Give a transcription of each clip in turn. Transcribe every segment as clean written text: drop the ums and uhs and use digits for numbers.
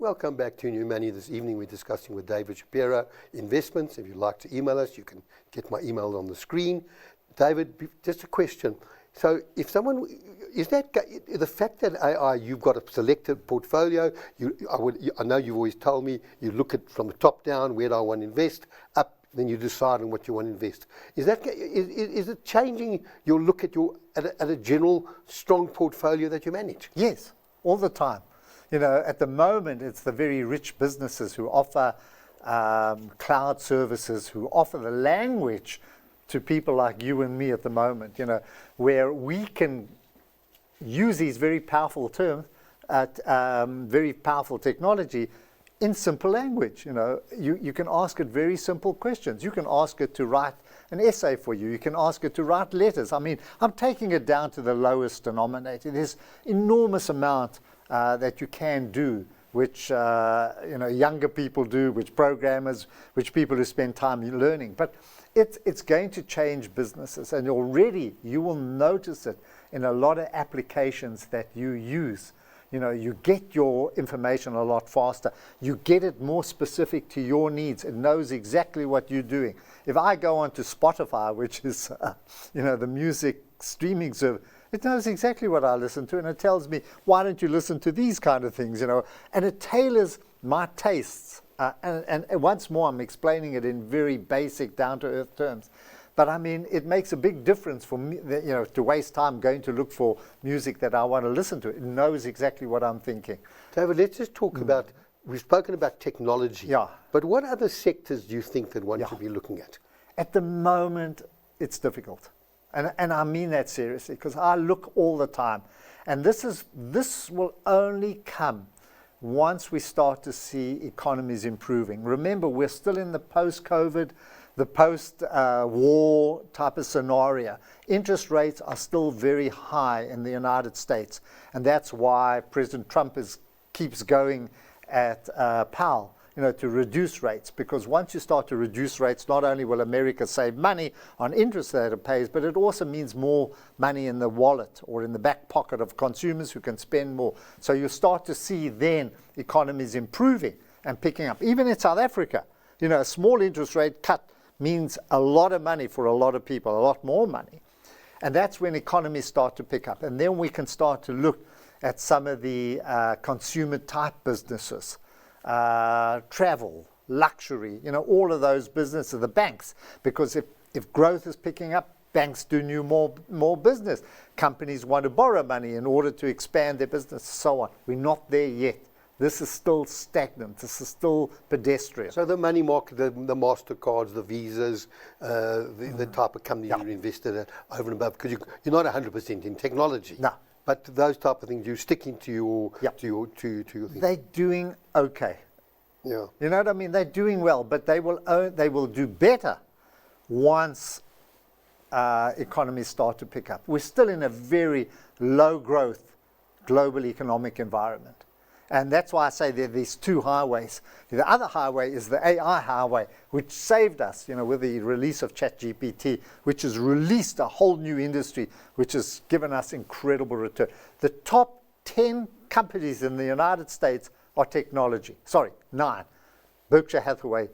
Welcome back to New Money. This evening we're discussing with David Shapiro investments. If you'd like to email us, you can get my email on the screen. David, just a question. So if someone, is that the fact that AI, you've got a selected portfolio, I know you've always told me, you look at from the top down, where do I want to invest, up, then you decide on what you want to invest. Is it changing your look at at a general strong portfolio that you manage? Yes, all the time. You know, at the moment, it's the very rich businesses who offer cloud services, who offer the language to people like you and me at the moment, you know, where we can use these very powerful terms, very powerful technology in simple language. You know, you can ask it very simple questions. You can ask it to write an essay for you. You can ask it to write letters. I mean, I'm taking it down to the lowest denominator. There's enormous amount that you can do, which you know, younger people do, which programmers, which people who spend time learning. But it's going to change businesses, and already you will notice it in a lot of applications that you use. You know, you get your information a lot faster. You get it more specific to your needs. It knows exactly what you're doing. If I go onto Spotify, which is you know, the music streaming service, it knows exactly what I listen to, and it tells me, why don't you listen to these kind of things, you know? And it tailors my tastes. And once more, I'm explaining it in very basic, down-to-earth terms. But I mean, it makes a big difference for me, you know, to waste time going to look for music that I want to listen to. It knows exactly what I'm thinking. David, let's just talk about, we've spoken about technology. Yeah. But what other sectors do you think that one should be looking at? At the moment, it's difficult. And I mean that seriously, because I look all the time. And this will only come once we start to see economies improving. Remember, we're still in the post-COVID, the post-war type of scenario. Interest rates are still very high in the United States. And that's why President Trump keeps going at Powell, you know, to reduce rates, because once you start to reduce rates, not only will America save money on interest that it pays, but it also means more money in the wallet or in the back pocket of consumers who can spend more. So you start to see then economies improving and picking up. Even in South Africa, you know, a small interest rate cut means a lot of money for a lot of people, a lot more money. And that's when economies start to pick up. And then we can start to look at some of the consumer type businesses. Travel, luxury, you know, all of those businesses, the banks, because if growth is picking up, banks do more business. Companies want to borrow money in order to expand their business, so on. We're not there yet. This is still stagnant. This is still pedestrian. So the money market, the MasterCards, the Visas, the type of companies you're invested at over and above, because you're not 100% in technology. No. But those type of things, you're sticking to your thing. They're doing okay. Yeah. You know what I mean? They're doing well, but they will do better once economies start to pick up. We're still in a very low growth global economic environment. And that's why I say there are these two highways. The other highway is the AI highway, which saved us, you know, with the release of ChatGPT, which has released a whole new industry, which has given us incredible return. The top 10 companies in the United States are technology. Sorry, 9. Berkshire Hathaway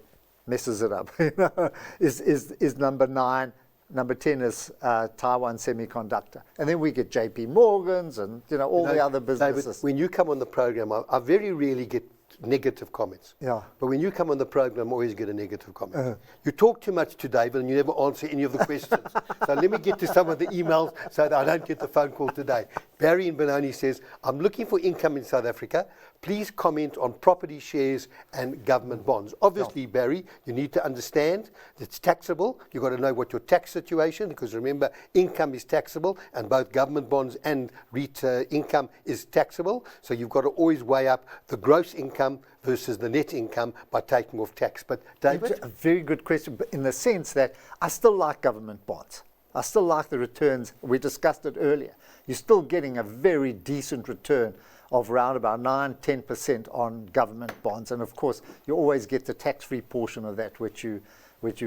messes it up. You know, is number 9. Number 10 is Taiwan Semiconductor. And then we get JP Morgan's and, you know, all the other businesses. David, when you come on the program, I very rarely get negative comments. Yeah. But when you come on the program, I always get a negative comment. You talk too much to David and you never answer any of the questions. So let me get to some of the emails so that I don't get the phone call today. Barry in Benoni says, I'm looking for income in South Africa. Please comment on property shares and government bonds. Obviously, Barry, you need to understand that it's taxable. You've got to know what your tax situation, because remember, income is taxable, and both government bonds and REIT income is taxable. So you've got to always weigh up the gross income versus the net income by taking off tax. But David? It's a very good question, but in the sense that I still like government bonds. I still like the returns. We discussed it earlier. You're still getting a very decent return of around about 9-10% on government bonds, and of course you always get the tax-free portion of that which you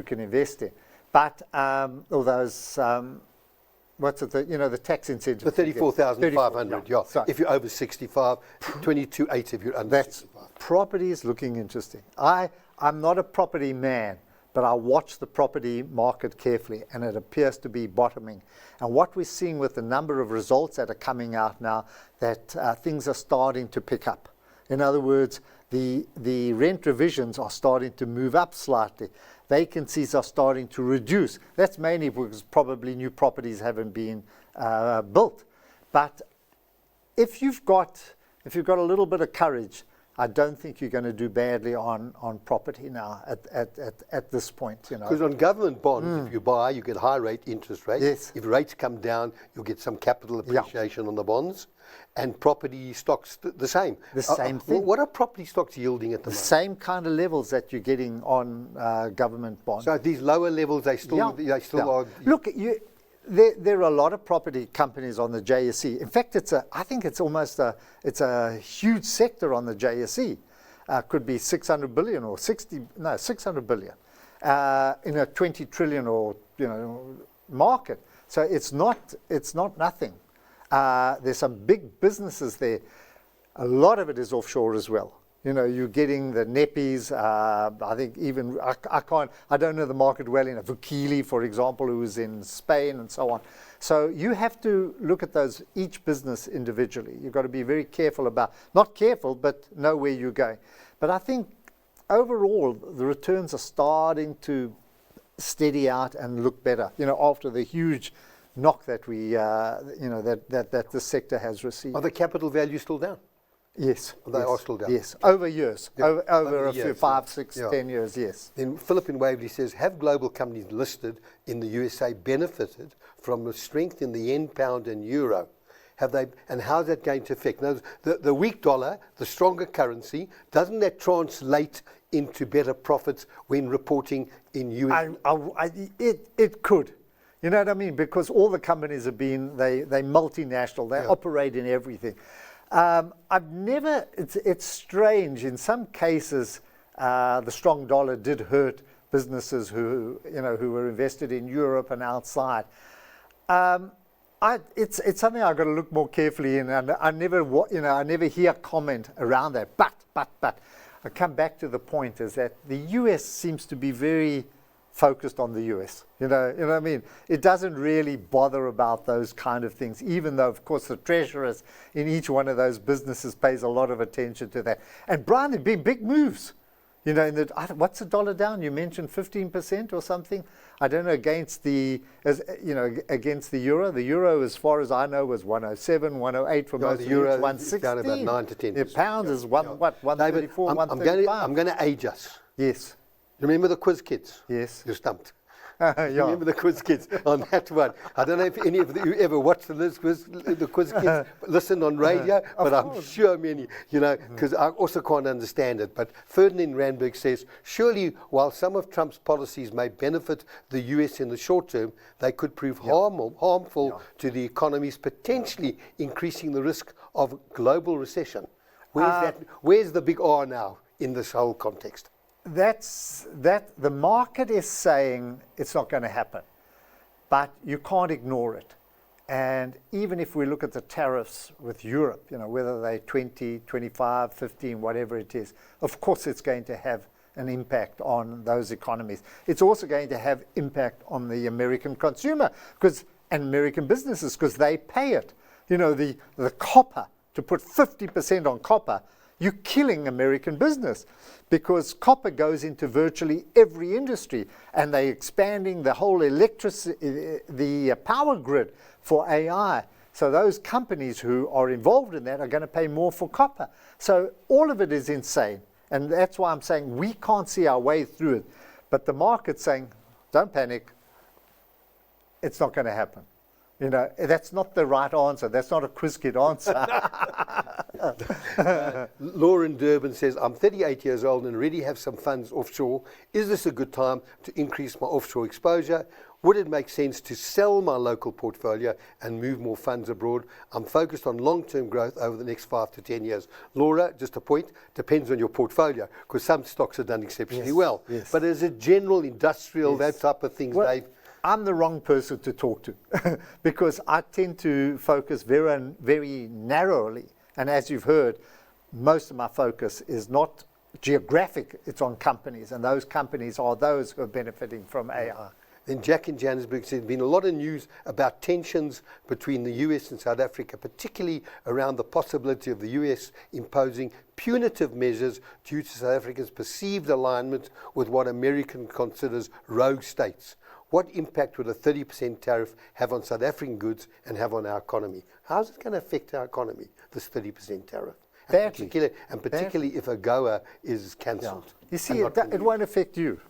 can invest in. But all those what's it? The tax incentive. The 34,500, yeah. So If you're over 65, 22,800 if you're under that's 65. property is looking interesting. I'm not a property man, but I watch the property market carefully, and it appears to be bottoming. And what we're seeing with the number of results that are coming out now, that things are starting to pick up. In other words, the rent revisions are starting to move up slightly. Vacancies are starting to reduce. That's mainly because probably new properties haven't been built. But if you've got a little bit of courage, I don't think you're going to do badly on property now at this point. Because on government bonds, if you buy, you get high rate interest rates. Yes. If rates come down, you'll get some capital appreciation on the bonds. And property stocks, the same. The same thing. What are property stocks yielding at the moment? Same kind of levels that you're getting on government bonds. So at these lower levels, they still are. Look, there are a lot of property companies on the JSE. In fact, I think it's almost a huge sector on the JSE. Could be 600 billion or 600 billion in a 20 trillion or market. So it's not nothing. There's some big businesses there. A lot of it is offshore as well. You're getting the Neppies. I think even I don't know the market well enough. Vukile, for example, who is in Spain and so on. So you have to look at each business individually. You've got to be very careful not careful, but know where you're going. But I think overall the returns are starting to steady out and look better. After the huge knock that that the sector has received. Are the capital values still down? Yes. They are still down? Yes, over years. Yeah. Over a years, few, 5, 6, 10 years, yes. Then Philip in Waverley says, have global companies listed in the USA benefited from the strength in the yen, pound and euro? Have they, and how's that going to affect? Now, the weak dollar, the stronger currency, doesn't that translate into better profits when reporting in US? It could. You know what I mean? Because all the companies have been, they're multinational, they operate in everything. It's strange. In some cases, the strong dollar did hurt businesses who were invested in Europe and outside. It's something I've got to look more carefully in, and I never hear comment around that. But I come back to the point is that the US seems to be very focused on the US. You know what I mean? It doesn't really bother about those kind of things, even though, of course, the treasurers in each one of those businesses pays a lot of attention to that. And Bryan, there've been big moves. What's the dollar down? You mentioned 15% or something. I don't know, against the euro. The euro, as far as I know, was 107, 108 for most the euro 116. down about 9 to 10%. The pound is 134, 135. I'm going to age us. Yes. Remember the quiz kids? Yes. You're stumped. Yeah. Remember the quiz kids on that one? I don't know if any of you ever watched the quiz kids, listened on radio, but I'm sure many, because I also can't understand it. But Ferdinand Randberg says, surely while some of Trump's policies may benefit the US in the short term, they could prove harmful to the economies, potentially increasing the risk of global recession. Where's the big R now in this whole context? The market is saying it's not going to happen, but you can't ignore it. And even if we look at the tariffs with Europe, whether they're 20, 25, 15, whatever it is, of course it's going to have an impact on those economies. It's also going to have impact on the American consumer and American businesses, because they pay it. The copper, to put 50% on copper, you're killing American business, because copper goes into virtually every industry, and they're expanding the whole the power grid for AI. So those companies who are involved in that are going to pay more for copper. So all of it is insane. And that's why I'm saying we can't see our way through it. But the market's saying, don't panic. It's not going to happen. That's not the right answer. That's not a quiz kid answer. Laura in Durban says, I'm 38 years old and already have some funds offshore. Is this a good time to increase my offshore exposure? Would it make sense to sell my local portfolio and move more funds abroad? I'm focused on long-term growth over the next 5 to 10 years. Laura, just a point, depends on your portfolio, because some stocks have done exceptionally well. Yes. But as a general industrial, that type of thing, Dave? I'm the wrong person to talk to because I tend to focus very, very narrowly. And as you've heard, most of my focus is not geographic, it's on companies. And those companies are those who are benefiting from AI. Then Jack in Johannesburg said, there's been a lot of news about tensions between the US and South Africa, particularly around the possibility of the US imposing punitive measures due to South Africa's perceived alignment with what America considers rogue states. What impact would a 30% tariff have on South African goods and have on our economy? How's it going to affect our economy, this 30% tariff? And particularly if AGOA is cancelled. Yeah. You see, it won't affect you.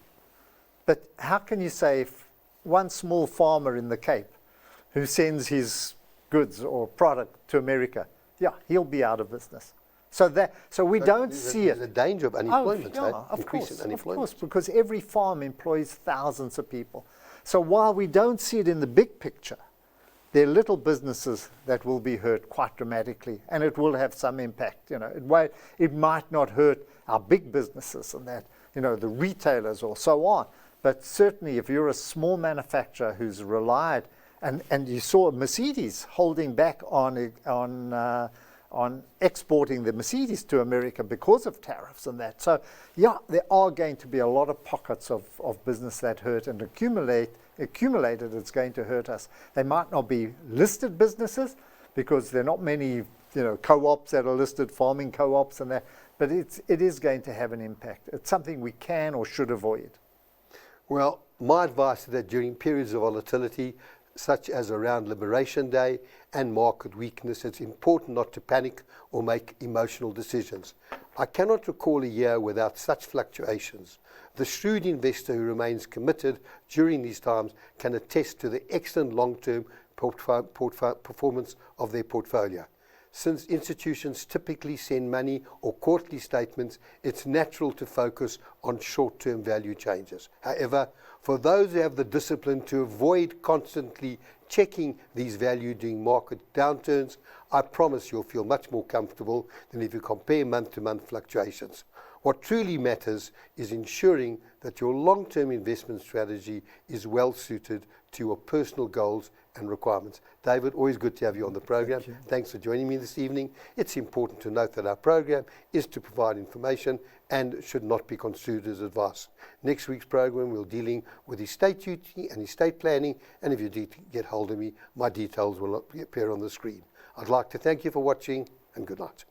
But how can you say if one small farmer in the Cape who sends his goods or product to America, yeah, he'll be out of business. So we don't see it. There's a danger of unemployment, of course, because every farm employs thousands of people. So while we don't see it in the big picture, there are little businesses that will be hurt quite dramatically, and it will have some impact. You know, it might not hurt our big businesses and that, you know, the retailers or so on. But certainly, if you're a small manufacturer who's relied, and you saw Mercedes holding back on exporting the Mercedes to America because of tariffs and that. So, yeah, there are going to be a lot of pockets of business that hurt, and accumulated, it's going to hurt us. They might not be listed businesses because there are not many, you know, co-ops that are listed, farming co-ops and that. But it is going to have an impact. It's something we can or should avoid. Well, my advice is that during periods of volatility, such as around Liberation Day and market weakness, it's important not to panic or make emotional decisions. I cannot recall a year without such fluctuations. The shrewd investor who remains committed during these times can attest to the excellent long-term performance of their portfolio. Since institutions typically send money or quarterly statements, it's natural to focus on short-term value changes. However, for those who have the discipline to avoid constantly checking these values during market downturns, I promise you'll feel much more comfortable than if you compare month-to-month fluctuations. What truly matters is ensuring that your long-term investment strategy is well suited to your personal goals and requirements. David, always good to have you on the program. Thanks for joining me this evening. It's important to note that our program is to provide information and should not be construed as advice. Next week's program, we're dealing with estate duty and estate planning, and if you need to get hold of me, my details will appear on the screen. I'd like to thank you for watching, and good night.